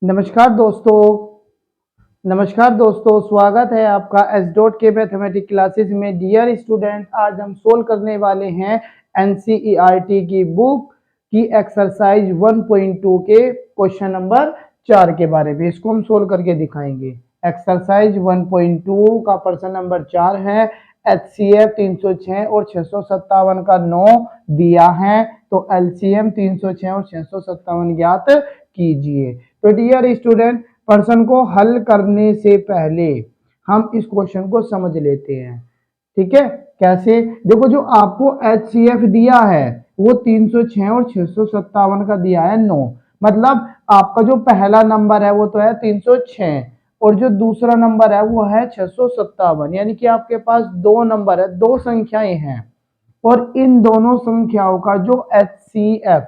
नमस्कार दोस्तों। स्वागत है आपका एस डॉट के मैथमेटिक्स क्लासेस में। डियर स्टूडेंट, आज हम सोल्व करने वाले हैं एनसीईआरटी की बुक की एक्सरसाइज 1.2 के क्वेश्चन नंबर 4 के बारे में। इसको हम सोल्व करके दिखाएंगे। एक्सरसाइज 1.2 का प्रश्न नंबर 4 है। HCF 306 और 657 का 9 दिया है, तो LCM 306 और 657 ज्ञात कीजिए। तो डियर स्टूडेंट, प्रश्न को हल करने से पहले हम इस क्वेश्चन को समझ लेते हैं। ठीक है, कैसे? देखो, जो आपको HCF दिया है वो 306 और 657 का दिया है 9। मतलब आपका जो पहला नंबर है वो तो है 306 और जो दूसरा नंबर है वो है 657। यानी कि आपके पास दो नंबर है, दो संख्याएं हैं, और इन दोनों संख्याओं का जो HCF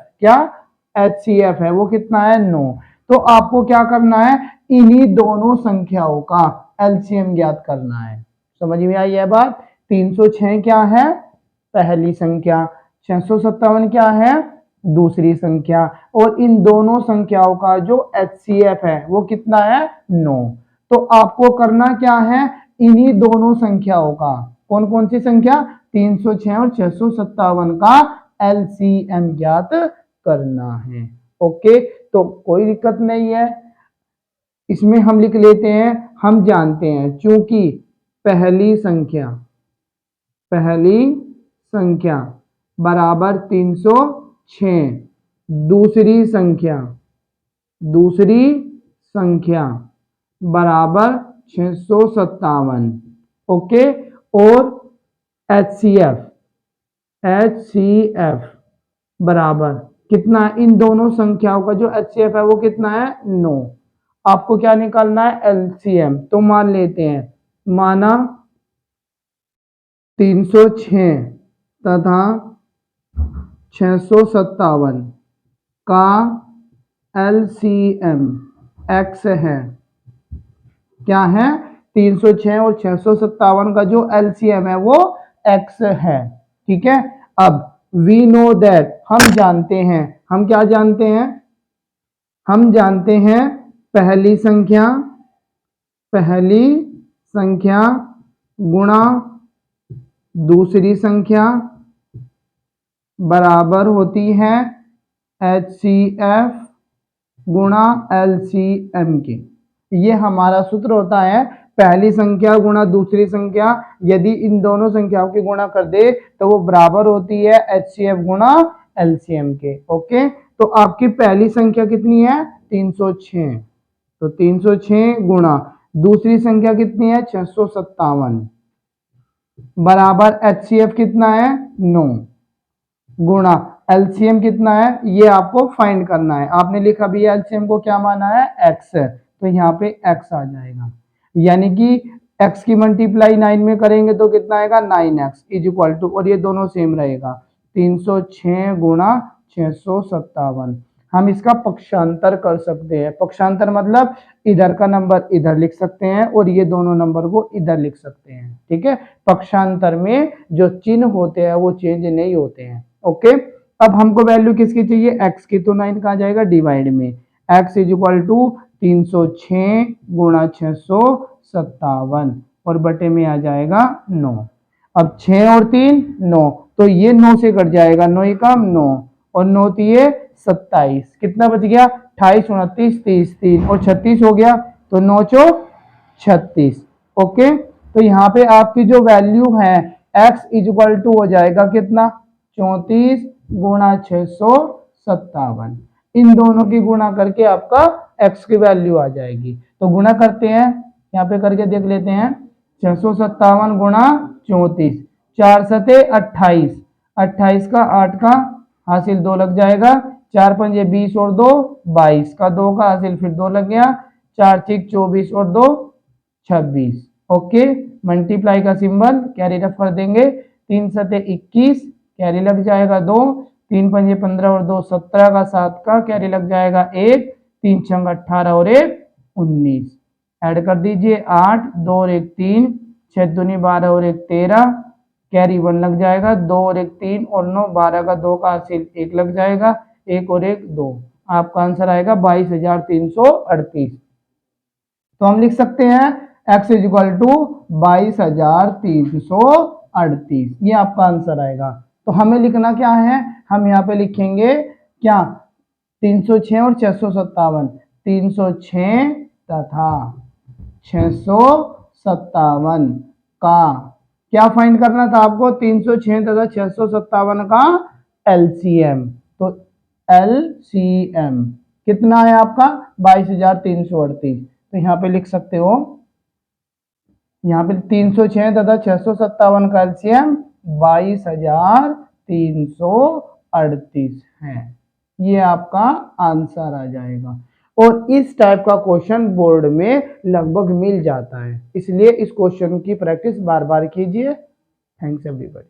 है वो कितना है? 9। तो आपको क्या करना है? इन्हीं दोनों संख्याओं का एलसीएम ज्ञात करना है। समझ में आई यह बात? 306 क्या है? पहली संख्या। 657 क्या है? दूसरी संख्या। और इन दोनों संख्याओं का जो HCF है वो कितना है? 9। तो आपको करना क्या है? इन्हीं दोनों संख्याओं का, कौन कौन सी संख्या? 306 और 657 का एलसीएम ज्ञात करना है। ओके, तो कोई दिक्कत नहीं है। इसमें हम लिख लेते हैं, हम जानते हैं चूंकि पहली संख्या बराबर 306, दूसरी संख्या बराबर 657। ओके, और HCF बराबर कितना? इन दोनों संख्याओं का जो HCF है वो कितना है? 9। आपको क्या निकालना है? एलसीएम। तो मान लेते हैं, माना 306 तथा 657 का एलसीएम x है। क्या है? 306 और 657 का जो एलसीएम है वो x है। ठीक है, अब वी नो दैट, हम जानते हैं। हम क्या जानते हैं? हम जानते हैं पहली संख्या गुणा दूसरी संख्या बराबर होती है HCF गुणा LCM के। ये हमारा सूत्र होता है, पहली संख्या गुणा दूसरी संख्या। यदि इन दोनों संख्याओं की गुणा कर दे तो वो बराबर होती है HCF गुणा LCM के। ओके, तो आपकी पहली संख्या कितनी है? 306। तो 306 गुणा दूसरी संख्या कितनी है? 657 बराबर HCF कितना है? 9 गुणा एलसीएम कितना है ये आपको फाइंड करना है। आपने लिखा भी एलसीएम को क्या माना है? x है, तो यहाँ पे x आ जाएगा। यानी कि x की मल्टीप्लाई 9 में करेंगे तो कितना आएगा? 9x इज इक्वल टू, और ये दोनों सेम रहेगा, 306 गुणा 657। हम इसका पक्षांतर कर सकते हैं। पक्षांतर मतलब इधर का नंबर इधर लिख सकते हैं और ये दोनों नंबर को इधर लिख सकते हैं। ठीक है, पक्षांतर में जो चिन्ह होते हैं वो चेंज नहीं होते हैं। ओके, अब हमको वैल्यू किसकी चाहिए? x की। तो 9 कहाँ जाएगा? डिवाइड में। x इज इक्वल टू 306 गुणा 657 और बटे में आ जाएगा 9। अब 6 और 3 9, तो ये 9 से कट जाएगा, 9 ही कम 9 और 9 दिए 27। कितना बच गया? 28 29 30 3 और 36 हो गया, तो 9 चौक 36। ओके, तो यहाँ पे आपकी जो वैल्यू है x इज इक्वल टू हो जाएगा कितना? 34 गुणा 657। इन दोनों की गुणा करके आपका x की वैल्यू आ जाएगी। तो गुणा करते हैं, यहाँ पे करके देख लेते हैं। 657 गुणा 34, 4 सते 28, 28 का 8 का हासिल 2 लग जाएगा, 4 पंजे 20 और 2 22 का 2 का हासिल फिर 2 लग गया, 4 6 24 और 2 26। ओके, मल्टीप्लाई का सिंबल कैरी रफ कर देंगे, 3 सते 21 कैरी लग जाएगा 2, 3 पंजे 15 और 2 17 का 7 का कैरी लग जाएगा 1, 3 छंग 18 और 1 19। ऐड कर दीजिए 8 2 और 1 3, 6 दूनी 12 और 1 13, कैरी 1 लग जाएगा, 2 और 1 3 और 9 12 का 2 का हासिल 1 लग जाएगा, 1 और 1 2। आपका आंसर आएगा 22,338। तो हम लिख सकते हैं x इज इक्वल टू 22,338, ये आपका आंसर आएगा। तो हमें लिखना क्या है, हम यहाँ पे लिखेंगे क्या, 306 और 657, 306 तथा 657 का क्या फाइंड करना था आपको, 306 तथा 657 का एलसीएम। तो एलसीएम कितना है आपका 22,338। तो यहाँ पे लिख सकते हो, यहाँ पे 306 तथा 657 का एलसीएम 22,338 है, ये आपका आंसर आ जाएगा। और इस टाइप का क्वेश्चन बोर्ड में लगभग मिल जाता है, इसलिए इस क्वेश्चन की प्रैक्टिस बार बार कीजिए। Thanks everybody.